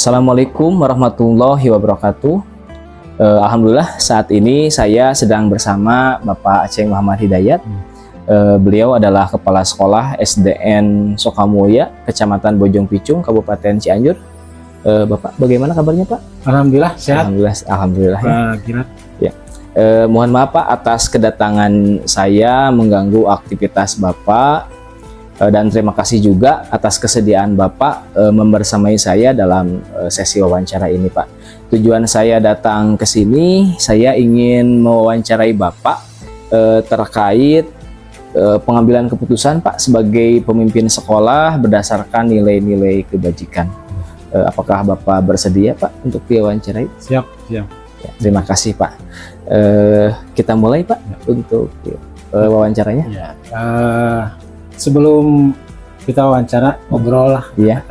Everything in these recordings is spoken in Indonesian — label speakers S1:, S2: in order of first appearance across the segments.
S1: Assalamualaikum warahmatullahi wabarakatuh. Alhamdulillah saat ini saya sedang bersama Bapak Aceng Muhammad Hidayat. Beliau adalah Kepala Sekolah SDN Sokamulya, Kecamatan Bojong Picung, Kabupaten Cianjur. Bapak, bagaimana kabarnya Pak?
S2: Alhamdulillah sehat.
S1: Alhamdulillah ya. Ya. Mohon maaf Pak atas kedatangan saya mengganggu aktivitas Bapak. Dan terima kasih juga atas kesediaan Bapak membersamai saya dalam sesi wawancara ini Pak. Tujuan saya datang ke sini, saya ingin mewawancarai Bapak terkait pengambilan keputusan Pak sebagai pemimpin sekolah berdasarkan nilai-nilai kebajikan. Apakah Bapak bersedia Pak untuk diwawancarai?
S2: Siap.
S1: Ya, terima kasih Pak. Kita mulai Pak untuk wawancaranya.
S2: Ya. Sebelum kita wawancara, ngobrol lah.
S1: Iya.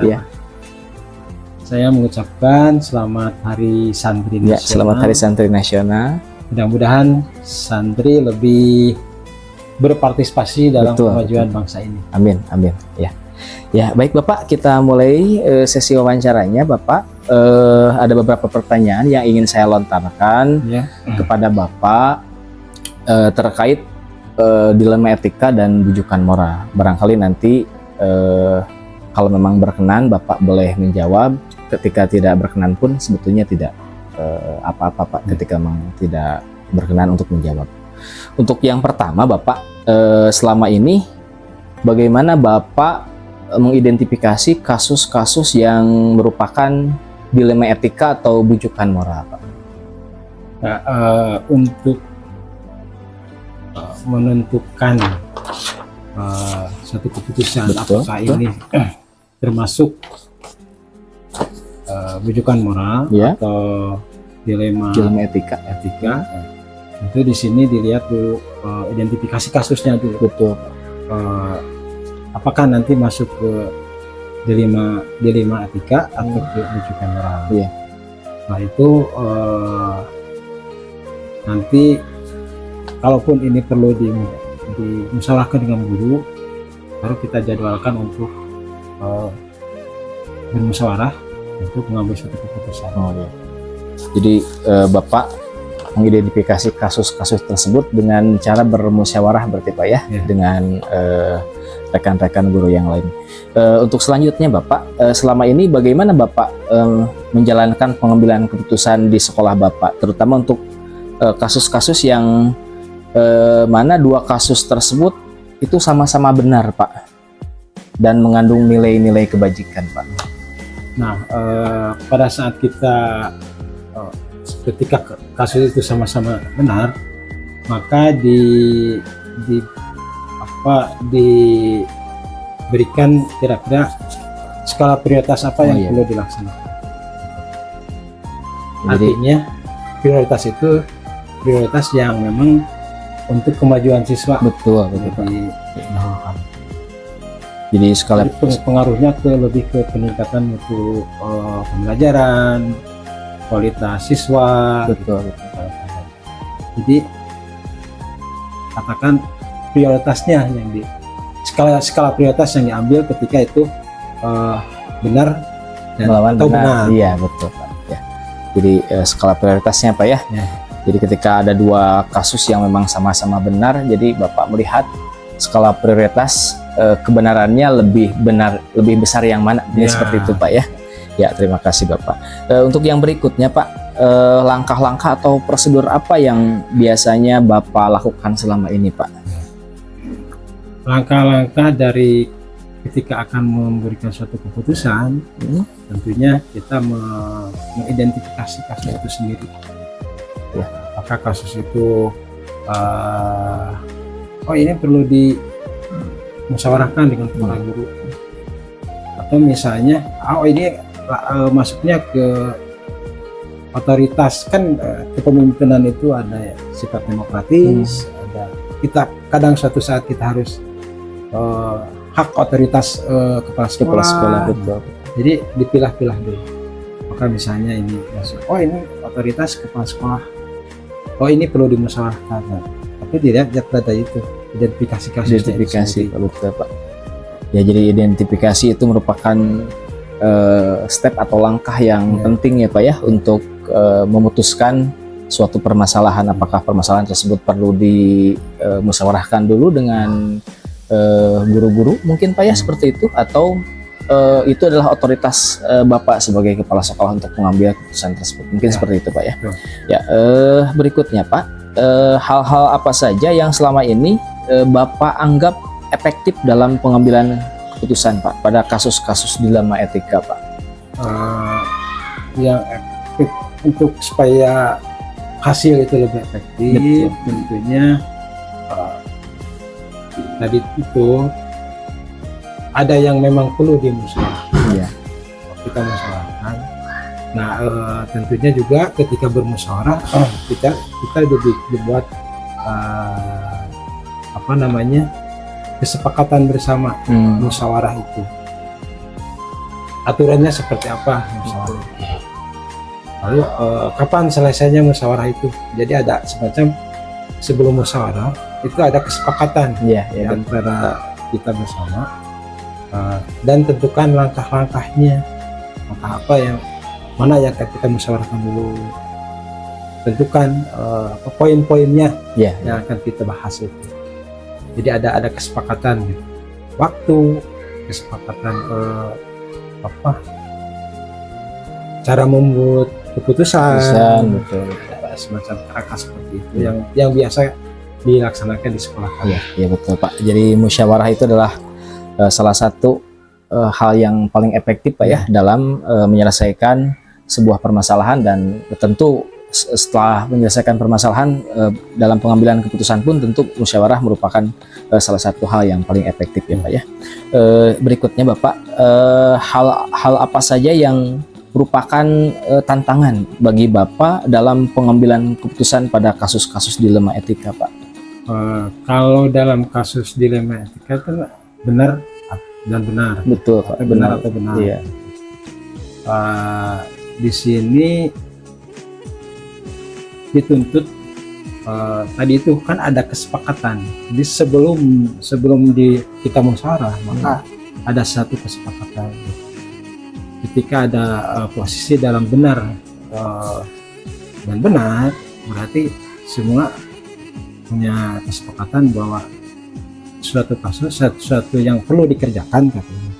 S2: Saya mengucapkan selamat Hari Santri Nasional.
S1: Selamat Hari Santri Nasional.
S2: Mudah-mudahan santri lebih berpartisipasi dalam kemajuan bangsa ini.
S1: Amin. Ya, baik Bapak, kita mulai sesi wawancaranya Bapak. Ada beberapa pertanyaan yang ingin saya lontarkan kepada Bapak terkait dilema etika dan bujukan moral. Barangkali nanti kalau memang berkenan Bapak boleh menjawab, ketika tidak berkenan pun sebetulnya tidak apa-apa Pak, ketika memang tidak berkenan untuk menjawab. Untuk yang pertama Bapak, selama ini bagaimana Bapak mengidentifikasi kasus-kasus yang merupakan dilema etika atau bujukan moral Pak?
S2: Nah, untuk menentukan satu keputusan apakah ini termasuk bujukan moral atau dilema etika. Itu di sini dilihat dulu identifikasi kasusnya dulu.
S1: Betul.
S2: Apakah nanti masuk ke dilema etika atau ke bujukan moral? Nah itu nanti kalaupun ini perlu dimusyawarahkan dengan guru, baru kita jadwalkan untuk bermusyawarah untuk mengambil suatu keputusan.
S1: Jadi Bapak mengidentifikasi kasus-kasus tersebut dengan cara bermusyawarah berarti Pak ya, dengan rekan-rekan guru yang lain. Untuk selanjutnya Bapak, selama ini bagaimana Bapak menjalankan pengambilan keputusan di sekolah Bapak, terutama untuk kasus-kasus yang mana dua kasus tersebut itu sama-sama benar Pak dan mengandung nilai-nilai kebajikan Pak?
S2: Nah, pada saat kita ketika kasus itu sama-sama benar, maka diberikan kira-kira skala prioritas apa yang perlu dilaksanakan. Artinya prioritas itu prioritas yang memang untuk kemajuan siswa.
S1: Betul. Jadi skala
S2: pengaruhnya lebih ke peningkatan mutu pembelajaran, kualitas siswa.
S1: Betul.
S2: Jadi katakan prioritasnya yang di skala prioritas yang diambil ketika itu benar dan atau benar.
S1: Iya betul Pak. Ya. Jadi skala prioritasnya Pak ya. Jadi ketika ada dua kasus yang memang sama-sama benar, jadi Bapak melihat skala prioritas kebenarannya lebih besar yang mana? Ini seperti itu Pak ya. Ya, terima kasih Bapak. Untuk yang berikutnya Pak, langkah-langkah atau prosedur apa yang biasanya Bapak lakukan selama ini Pak?
S2: Langkah-langkah dari ketika akan memberikan suatu keputusan, tentunya kita mengidentifikasi kasus itu sendiri. Apakah kasus itu ini perlu dimusyawarahkan dengan kepala guru, atau misalnya ini masuknya ke otoritas, kan kepemimpinan itu ada sifat demokratis, ada kita kadang suatu saat kita harus hak otoritas kepala sekolah.
S1: Betul.
S2: Jadi dipilah-pilah dulu. Maka misalnya ini masuk, ini otoritas kepala sekolah, ini perlu dimusyawarahkan. Tapi dilihat data itu, identifikasi kasusnya.
S1: Betul Pak. Ya, jadi identifikasi itu merupakan step atau langkah yang penting ya Pak ya untuk memutuskan suatu permasalahan, apakah permasalahan tersebut perlu dimusyawarahkan dulu dengan guru-guru mungkin Pak ya seperti itu, atau itu adalah otoritas Bapak sebagai kepala sekolah untuk mengambil keputusan tersebut, mungkin seperti itu Pak ya. Ya, berikutnya Pak, hal-hal apa saja yang selama ini Bapak anggap efektif dalam pengambilan keputusan Pak pada kasus-kasus dilema etika Pak?
S2: Yang efektif untuk supaya hasil itu lebih efektif, tentunya tadi itu ada yang memang perlu dimusyawarahkan.
S1: Iya.
S2: Kita musyawarahkan. Nah, tentunya juga ketika bermusyawarah kita lebih dibuat kesepakatan bersama musyawarah itu. Aturannya seperti apa musyawarah itu. Lalu kapan selesainya musyawarah itu? Jadi ada semacam sebelum musyawarah itu ada kesepakatan antara kita bersama. Dan tentukan langkah-langkahnya, langkah apa yang mana yang akan kita musyawarahkan dulu, tentukan poin-poinnya yang akan kita bahas itu. Jadi ada kesepakatan gitu. Waktu, kesepakatan cara membuat keputusan,
S1: betul.
S2: Semacam kerangka seperti itu yang biasa dilaksanakan di sekolah kami.
S1: Iya betul Pak. Jadi musyawarah itu adalah salah satu hal yang paling efektif Pak ya dalam menyelesaikan sebuah permasalahan, dan tentu setelah menyelesaikan permasalahan dalam pengambilan keputusan pun tentu musyawarah merupakan salah satu hal yang paling efektif ya Pak ya. Berikutnya Bapak, hal apa saja yang merupakan tantangan bagi Bapak dalam pengambilan keputusan pada kasus-kasus dilema etika Pak?
S2: Kalau dalam kasus dilema etika itu benar dan benar.
S1: Betul Pak.
S2: Benar atau benar.
S1: Iya.
S2: Di sini dituntut tadi itu kan ada kesepakatan. Jadi sebelum kita musyawarah maka ada satu kesepakatan. Ketika ada posisi dalam benar dan benar, berarti semua punya kesepakatan bahwa suatu kasus, sesuatu yang perlu dikerjakan katanya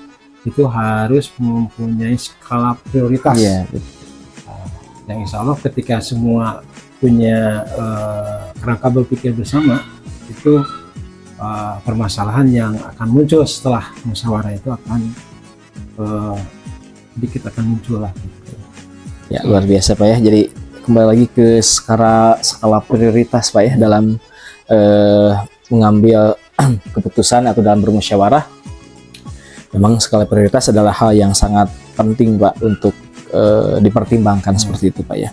S2: itu harus mempunyai skala prioritas. Yang insya Allah ketika semua punya kerangka berpikir bersama, itu permasalahan yang akan muncul setelah musyawarah itu akan sedikit akan muncul lah gitu.
S1: Ya luar biasa Pak ya. Jadi kembali lagi ke skala prioritas Pak ya dalam mengambil keputusan atau dalam bermusyawarah. Memang skala prioritas adalah hal yang sangat penting Pak untuk dipertimbangkan seperti itu Pak ya.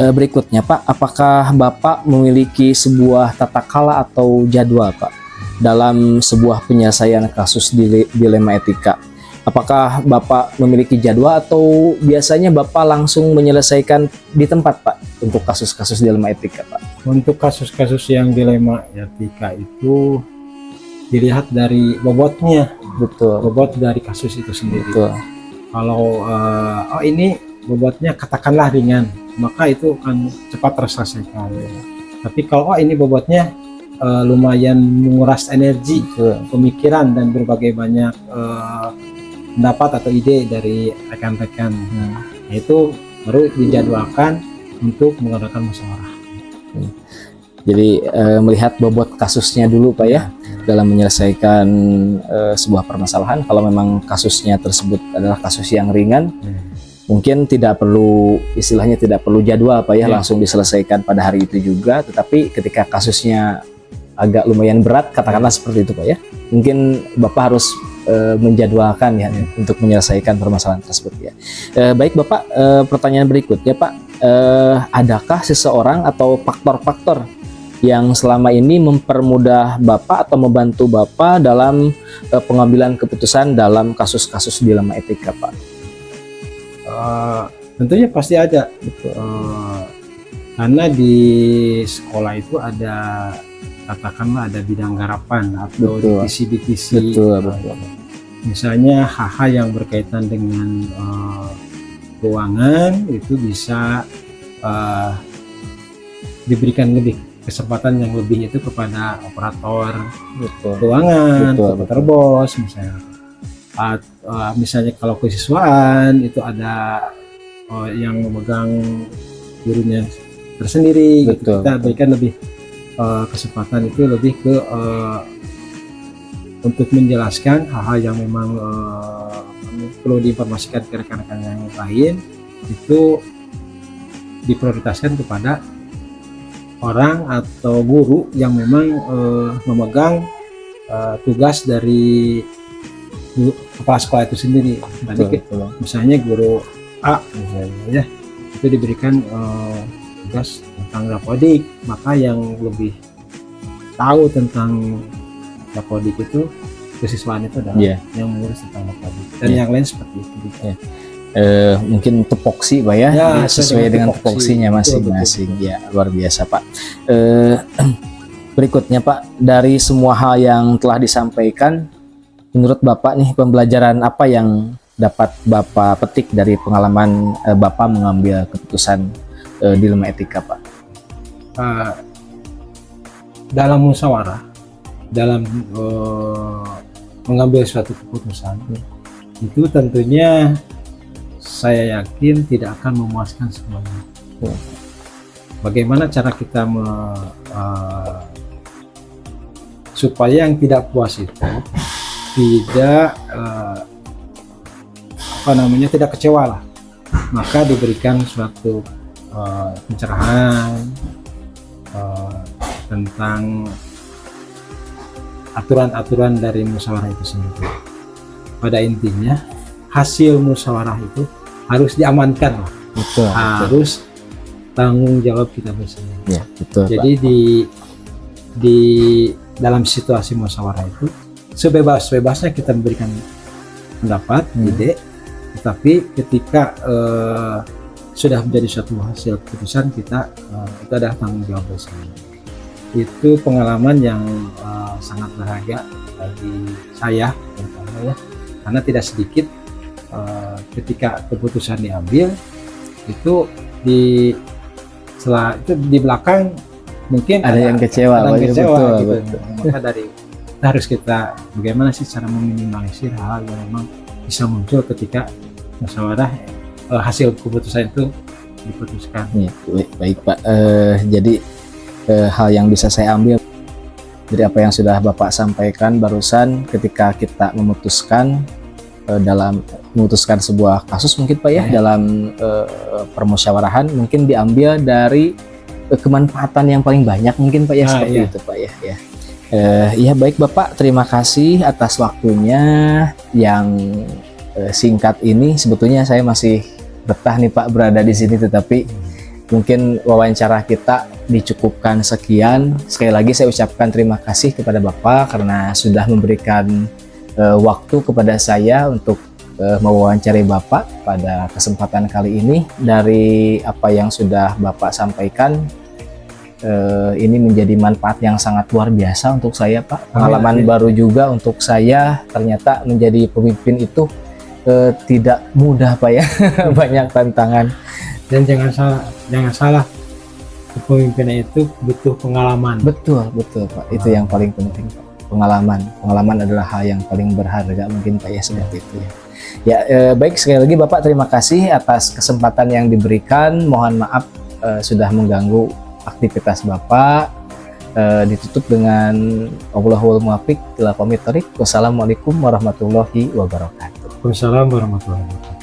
S1: Berikutnya Pak, apakah Bapak memiliki sebuah tata kala atau jadwal Pak dalam sebuah penyelesaian kasus dilema etika? Apakah Bapak memiliki jadwal atau biasanya Bapak langsung menyelesaikan di tempat Pak untuk kasus-kasus dilema etika Pak?
S2: Untuk kasus-kasus yang dilema etika itu dilihat dari bobotnya.
S1: Betul.
S2: Bobot dari kasus itu sendiri.
S1: Betul.
S2: Kalau ini bobotnya katakanlah ringan, maka itu akan cepat terselesaikan. Tapi kalau ini bobotnya lumayan menguras energi, pemikiran dan berbagai banyak pendapat atau ide dari rekan-rekan, itu baru dijadwalkan untuk mengadakan musyawarah.
S1: Jadi melihat bobot kasusnya dulu Pak ya dalam menyelesaikan sebuah permasalahan. Kalau memang kasusnya tersebut adalah kasus yang ringan, mungkin tidak perlu, istilahnya tidak perlu jadwal Pak ya, langsung diselesaikan pada hari itu juga. Tetapi ketika kasusnya agak lumayan berat, katakanlah seperti itu Pak ya, mungkin Bapak harus menjadwalkan ya untuk menyelesaikan permasalahan tersebut ya. Baik Bapak, pertanyaan berikutnya Pak, adakah seseorang atau faktor-faktor yang selama ini mempermudah Bapak atau membantu Bapak dalam pengambilan keputusan dalam kasus-kasus dilema etika Pak?
S2: Tentunya pasti ada, karena di sekolah itu ada, katakanlah ada bidang garapan atau divisi-divisi. Misalnya hal-hal yang berkaitan dengan keuangan itu bisa diberikan lebih kesempatan yang lebih itu kepada operator keuangan, operator bos misalnya. Misalnya kalau kesiswaan itu ada yang memegang gurunya tersendiri, gitu. Kita berikan lebih kesempatan itu lebih ke untuk menjelaskan hal-hal yang memang perlu diinformasikan ke rekan-rekan yang lain, itu diprioritaskan kepada orang atau guru yang memang memegang tugas dari kepala sekolah itu sendiri. Tadi misalnya guru A misalnya, ya, itu diberikan tugas tentang Dapodik, maka yang lebih tahu tentang Dapodik itu kesiswaan itu adalah yang mengurus tentang Dapodik, dan yang lain seperti itu.
S1: Mungkin tupoksi Pak ya, sesuai dengan tupoksinya masing-masing. Ya, luar biasa Pak. Berikutnya Pak, dari semua hal yang telah disampaikan, menurut Bapak nih, pembelajaran apa yang dapat Bapak petik dari pengalaman Bapak mengambil keputusan dilema etika Pak?
S2: Dalam musyawarah, dalam mengambil suatu keputusan, itu tentunya saya yakin tidak akan memuaskan semuanya. Bagaimana cara kita supaya yang tidak puas itu tidak tidak kecewa lah, maka diberikan suatu pencerahan tentang aturan-aturan dari musyawarah itu sendiri. Pada intinya hasil musyawarah itu harus diamankan lah. Harus tanggung jawab kita bersama.
S1: Ya, betul,
S2: jadi Pak. di dalam situasi musyawarah itu sebebas-bebasnya kita memberikan pendapat, ide, tetapi ketika sudah menjadi suatu hasil keputusan kita, itu adalah tanggung jawab bersama. Itu pengalaman yang sangat berharga bagi saya terutama ya, karena tidak sedikit ketika keputusan diambil itu di belakang mungkin
S1: ada yang kecewa,
S2: gitu. Maka harus kita bagaimana sih cara meminimalisir hal yang memang bisa muncul ketika musyawarah hasil keputusan itu diputuskan.
S1: Ya, baik Pak. Jadi hal yang bisa saya ambil dari apa yang sudah Bapak sampaikan barusan, ketika kita memutuskan dalam memutuskan sebuah kasus mungkin Pak ya, dalam permusyawarahan mungkin diambil dari kemanfaatan yang paling banyak mungkin Pak ya, seperti itu Pak ya. Ya baik Bapak, terima kasih atas waktunya yang singkat ini. Sebetulnya saya masih betah nih Pak berada di sini, tetapi mungkin wawancara kita dicukupkan sekian. Sekali lagi saya ucapkan terima kasih kepada Bapak karena sudah memberikan waktu kepada saya untuk mewawancari Bapak pada kesempatan kali ini. Dari apa yang sudah Bapak sampaikan, ini menjadi manfaat yang sangat luar biasa untuk saya Pak. Pengalaman baru juga untuk saya, ternyata menjadi pemimpin itu tidak mudah Pak ya. Banyak tantangan.
S2: Dan jangan salah, kepemimpinan itu butuh pengalaman.
S1: Betul Pak, itu yang paling penting Pak. Pengalaman adalah hal yang paling berharga mungkin Pak ya, seperti itu ya. Baik, sekali lagi Bapak terima kasih atas kesempatan yang diberikan. Mohon maaf sudah mengganggu aktivitas Bapak. Ditutup dengan Allahul muwaffiq ila aqwamit thoriq. Wassalamualaikum warahmatullahi wabarakatuh.
S2: Wassalamualaikum warahmatullahi wabarakatuh.